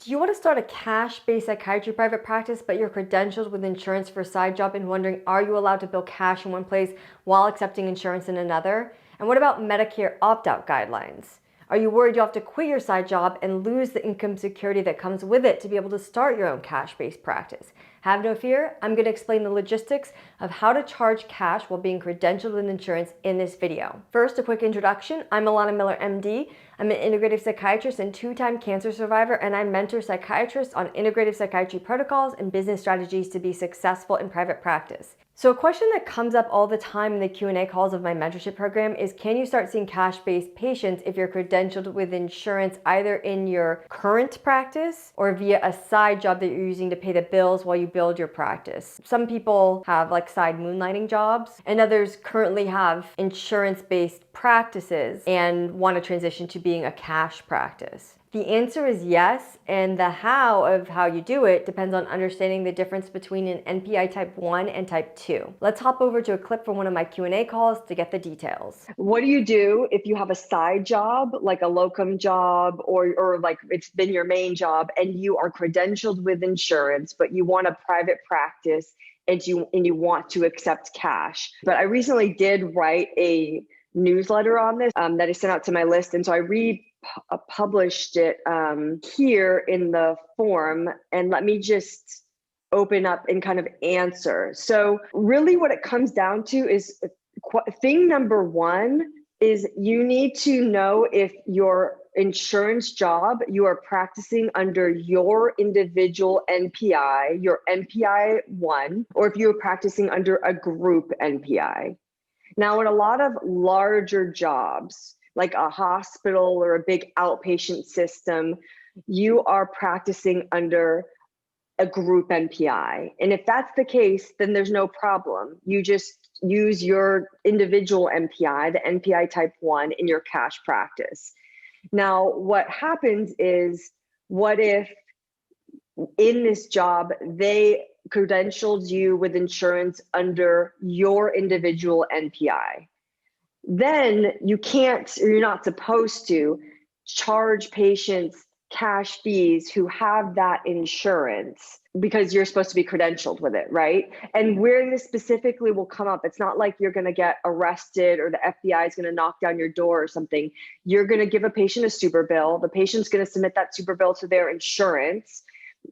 Do you want to start a cash-based psychiatry private practice, but you're credentialed with insurance for a side job and wondering, are you allowed to bill cash in one place while accepting insurance in another? And what about Medicare opt-out guidelines? Are you worried you'll have to quit your side job and lose the income security that comes with it to be able to start your own cash-based practice? Have no fear, I'm going to explain the logistics of how to charge cash while being credentialed with insurance in this video. First, a quick introduction. I'm Alana Miller, MD. I'm an integrative psychiatrist and two-time cancer survivor, and I mentor psychiatrists on integrative psychiatry protocols and business strategies to be successful in private practice. So a question that comes up all the time in the Q&A calls of my mentorship program is, can you start seeing cash-based patients if you're credentialed with insurance either in your current practice or via a side job that you're using to pay the bills while you build your practice? Some people have like side moonlighting jobs, and others currently have insurance-based practices and want to transition to being a cash practice. The answer is yes, and the how of how you do it depends on understanding the difference between an NPI Type 1 and Type 2. Let's hop over to a clip from one of my Q&A calls to get the details. What do you do if you have a side job, like a locum job, or like it's been your main job and you are credentialed with insurance, but you want a private practice and you want to accept cash? But I recently did write a newsletter on this that I sent out to my list, and so I published it here in the form, and let me just open up and kind of answer. So really what it comes down to is thing number one is you need to know if your insurance job, you are practicing under your individual NPI, your NPI 1, or if you're practicing under a group NPI. Now, in a lot of larger jobs, like a hospital or a big outpatient system, you are practicing under a group NPI. And if that's the case, then there's no problem. You just use your individual NPI, the NPI Type 1, in your cash practice. Now, what happens is, what if in this job, they credentialed you with insurance under your individual NPI? Then you can't, or you're not supposed to, charge patients cash fees who have that insurance because you're supposed to be credentialed with it, right? And where this specifically will come up, it's not like you're going to get arrested or the FBI is going to knock down your door or something. You're going to give a patient a super bill. The patient's going to submit that super bill to their insurance,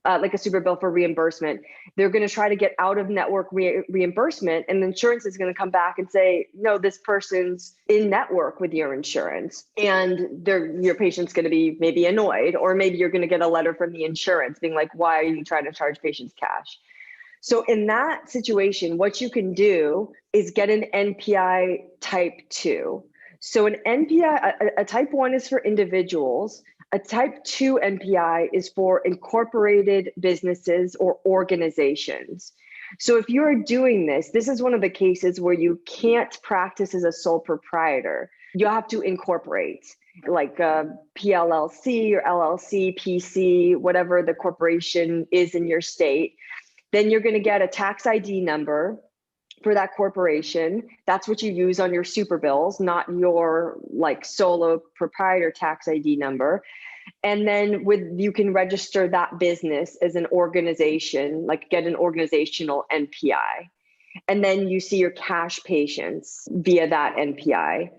like a super bill for reimbursement. They're going to try to get out of network reimbursement, and the insurance is going to come back and say, no, this person's in network with your insurance. And your patient's going to be maybe annoyed, or maybe you're going to get a letter from the insurance being like, why are you trying to charge patients cash? So in that situation, what you can do is get an NPI Type 2. So an NPI, a Type 1 is for individuals. A Type 2 NPI is for incorporated businesses or organizations. So if you're doing this, this is one of the cases where you can't practice as a sole proprietor. You have to incorporate, like PLLC or LLC, PC, whatever the corporation is in your state. Then you're going to get a tax ID number for that corporation. That's what you use on your super bills, not your like solo proprietor tax ID number. And then you can register that business as an organization, like get an organizational NPI. And then you see your cash patients via that NPI.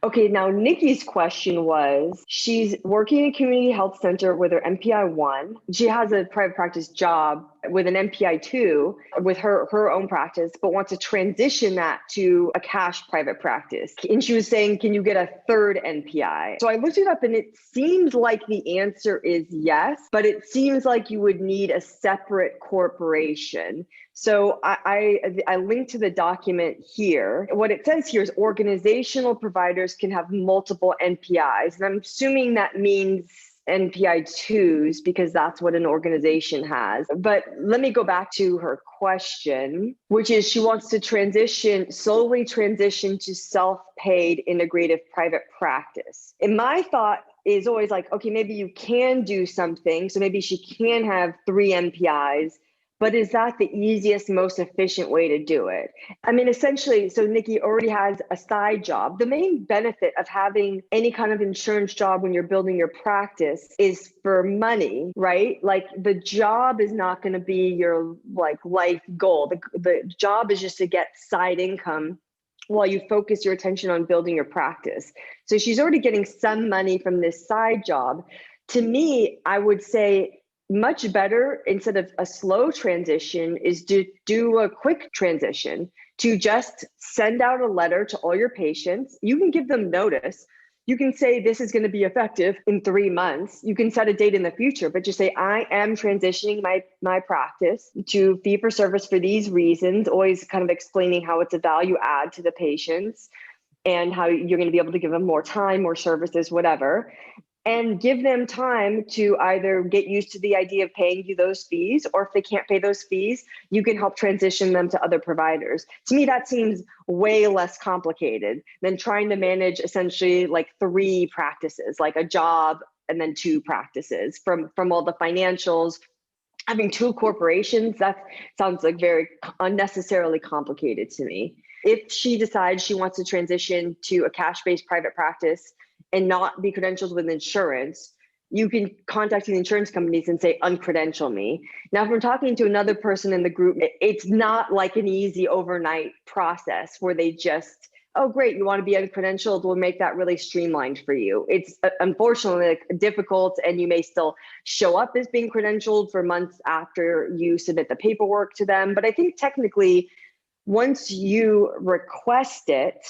Okay, now Nikki's question was, she's working in a community health center with her NPI 1. She has a private practice job with an NPI 2 with her own practice, but wants to transition that to a cash private practice. And she was saying, can you get a third NPI? So I looked it up, and it seems like the answer is yes, but it seems like you would need a separate corporation. So I linked to the document here. What it says here is organizational providers can have multiple NPIs. And I'm assuming that means NPI 2s because that's what an organization has. But let me go back to her question, which is she wants to slowly transition to self-paid integrative private practice. And my thought is always like, okay, maybe you can do something. So maybe she can have 3 NPIs, But is that the easiest, most efficient way to do it? I mean, essentially, so Nikki already has a side job. The main benefit of having any kind of insurance job when you're building your practice is for money, right? Like the job is not going to be your like life goal. The job is just to get side income while you focus your attention on building your practice. So she's already getting some money from this side job. To me, I would say much better, instead of a slow transition, is to do a quick transition, to just send out a letter to all your patients. You can give them notice. You can say this is going to be effective in 3 months. You can set a date in the future, but just say, I am transitioning my practice to fee for service for these reasons, always kind of explaining how it's a value add to the patients and how you're going to be able to give them more time, more services, whatever. And give them time to either get used to the idea of paying you those fees, or if they can't pay those fees, you can help transition them to other providers. To me, that seems way less complicated than trying to manage essentially like 3 practices, like a job and then 2 practices from all the financials. Having 2 corporations, that sounds like very unnecessarily complicated to me. If she decides she wants to transition to a cash-based private practice and not be credentialed with insurance, you can contact the insurance companies and say, uncredential me. Now, if I'm talking to another person in the group, it's not like an easy overnight process where they just, oh, great, you want to be uncredentialed, we'll make that really streamlined for you. It's unfortunately difficult, and you may still show up as being credentialed for months after you submit the paperwork to them. But I think technically, once you request it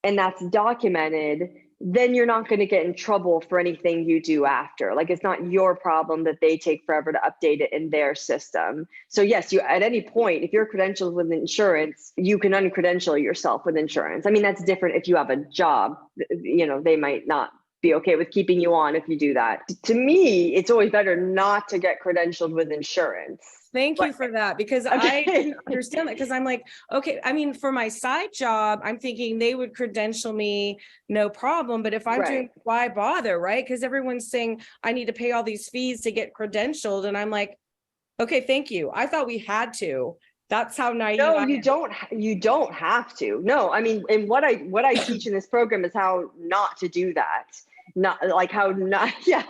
and that's documented, then you're not going to get in trouble for anything you do after. Like, it's not your problem that they take forever to update it in their system. So yes, you, at any point, if you're credentialed with insurance, you can uncredential yourself with insurance. I mean, that's different if you have a job. You know, they might not be okay with keeping you on if you do that. To me, it's always better not to get credentialed with insurance. Thank you for that, because I didn't understand that, because I'm like, okay, I mean, for my side job, I'm thinking they would credential me, no problem. But if I'm doing, why bother, right? Because everyone's saying I need to pay all these fees to get credentialed. And I'm like, okay, thank you. I thought we had to. That's how naive. No, you don't. You don't have to. No, I mean, and what I teach in this program is how not to do that. Not like how not to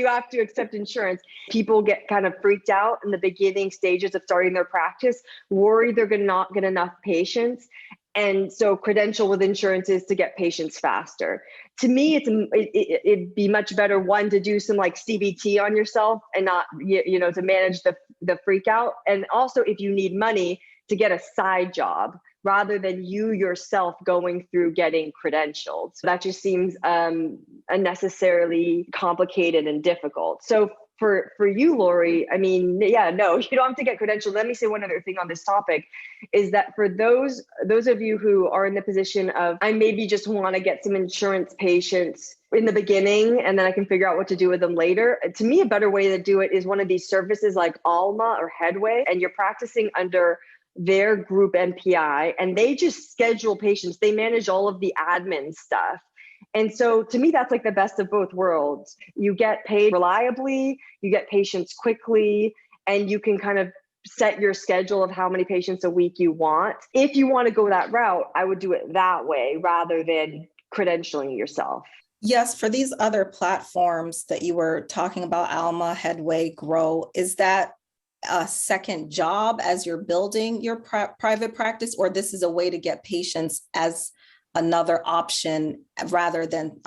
have to accept insurance. People get kind of freaked out in the beginning stages of starting their practice, worried they're going to not get enough patients. And so credential with insurance is to get patients faster. To me, it'd be much better, one, to do some like CBT on yourself and not, you know, to manage the freak out. And also, if you need money, to get a side job rather than you yourself going through getting credentialed. So that just seems unnecessarily complicated and difficult. So for you, Lori, I mean, yeah, no, you don't have to get credentialed. Let me say one other thing on this topic, is that for those of you who are in the position of, I maybe just want to get some insurance patients in the beginning and then I can figure out what to do with them later. To me, a better way to do it is one of these services like Alma or Headway, and you're practicing under their group NPI, and they just schedule patients. They manage all of the admin stuff. And so to me, that's like the best of both worlds. You get paid reliably, you get patients quickly, and you can kind of set your schedule of how many patients a week you want. If you want to go that route, I would do it that way rather than credentialing yourself. Yes, for these other platforms that you were talking about, Alma, Headway, Grow, is that a second job as you're building your private practice, or this is a way to get patients as another option rather than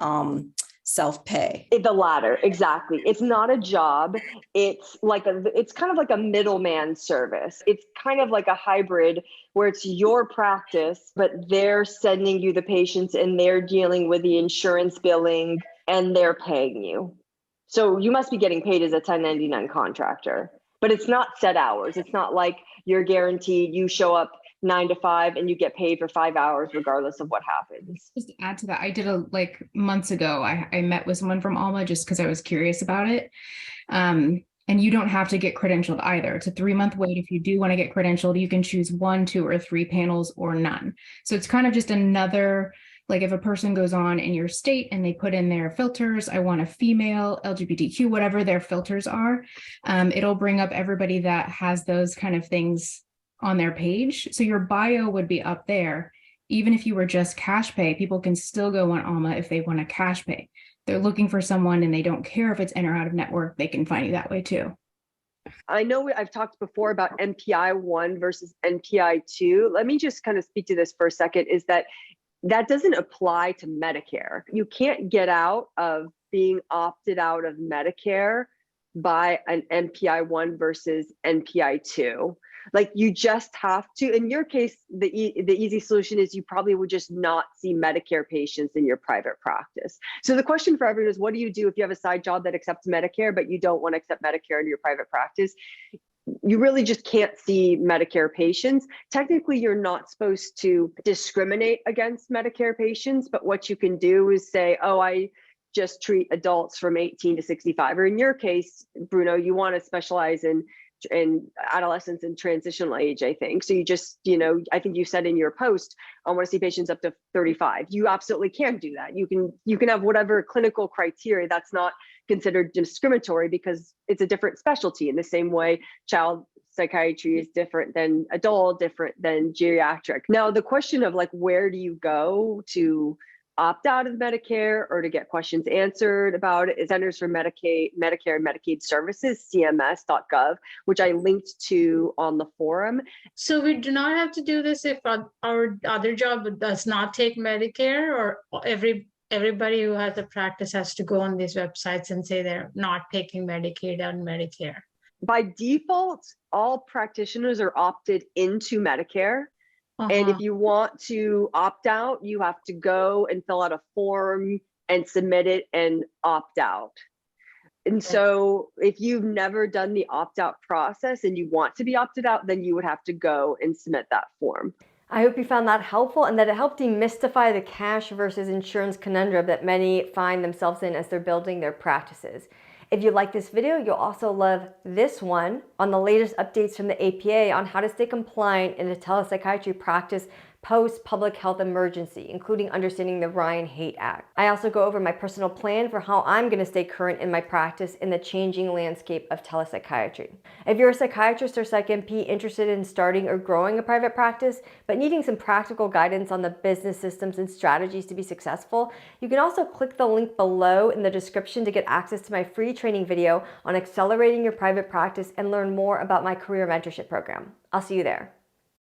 self-pay? The latter, exactly. It's not a job. It's kind of like a middleman service. It's kind of like a hybrid where it's your practice, but they're sending you the patients and they're dealing with the insurance billing and they're paying you. So you must be getting paid as a 1099 contractor. But it's not set hours. It's not like you're guaranteed you show up 9 to 5 and you get paid for 5 hours regardless of what happens. Just to add to that, I did months ago, I met with someone from Alma just because I was curious about it. And you don't have to get credentialed either. It's a 3-month wait. If you do want to get credentialed, you can choose 1, 2, or 3 panels or none. So it's kind of just another Like if a person goes on in your state and they put in their filters, I want a female, LGBTQ, whatever their filters are, it'll bring up everybody that has those kind of things on their page. So your bio would be up there. Even if you were just cash pay, people can still go on Alma if they want to cash pay. They're looking for someone and they don't care if it's in or out of network, they can find you that way too. I know I've talked before about NPI 1 versus NPI 2. Let me just kind of speak to this for a second, is that doesn't apply to Medicare. You can't get out of being opted out of Medicare by an NPI 1 versus NPI 2. Like you just have to, in your case, the easy solution is you probably would just not see Medicare patients in your private practice. So the question for everyone is, what do you do if you have a side job that accepts Medicare, but you don't want to accept Medicare in your private practice? You really just can't see Medicare patients. Technically, you're not supposed to discriminate against Medicare patients, but what you can do is say, oh, I just treat adults from 18 to 65. Or in your case, Bruno, you want to specialize in adolescents and transitional age, I think. So you just, I think you said in your post, I want to see patients up to 35. You absolutely can do that. You can have whatever clinical criteria. That's not considered discriminatory because it's a different specialty. In the same way, child psychiatry is different than adult, different than geriatric. Now, the question of like, where do you go to opt out of Medicare or to get questions answered about it is Centers for Medicare and Medicaid Services, cms.gov, which I linked to on the forum. So we do not have to do this if our other job does not take Medicare, or everybody who has a practice has to go on these websites and say they're not taking Medicaid and Medicare. By default, all practitioners are opted into Medicare. And if you want to opt out, you have to go and fill out a form and submit it and opt out. And so if you've never done the opt-out process and you want to be opted out, then you would have to go and submit that form. I hope you found that helpful and that it helped demystify the cash versus insurance conundrum that many find themselves in as they're building their practices. If you like this video, you'll also love this one on the latest updates from the APA on how to stay compliant in a telepsychiatry practice post-public health emergency, including understanding the Ryan Haight Act. I also go over my personal plan for how I'm going to stay current in my practice in the changing landscape of telepsychiatry. If you're a psychiatrist or psych NP interested in starting or growing a private practice, but needing some practical guidance on the business systems and strategies to be successful, you can also click the link below in the description to get access to my free training video on accelerating your private practice and learn more about my career mentorship program. I'll see you there.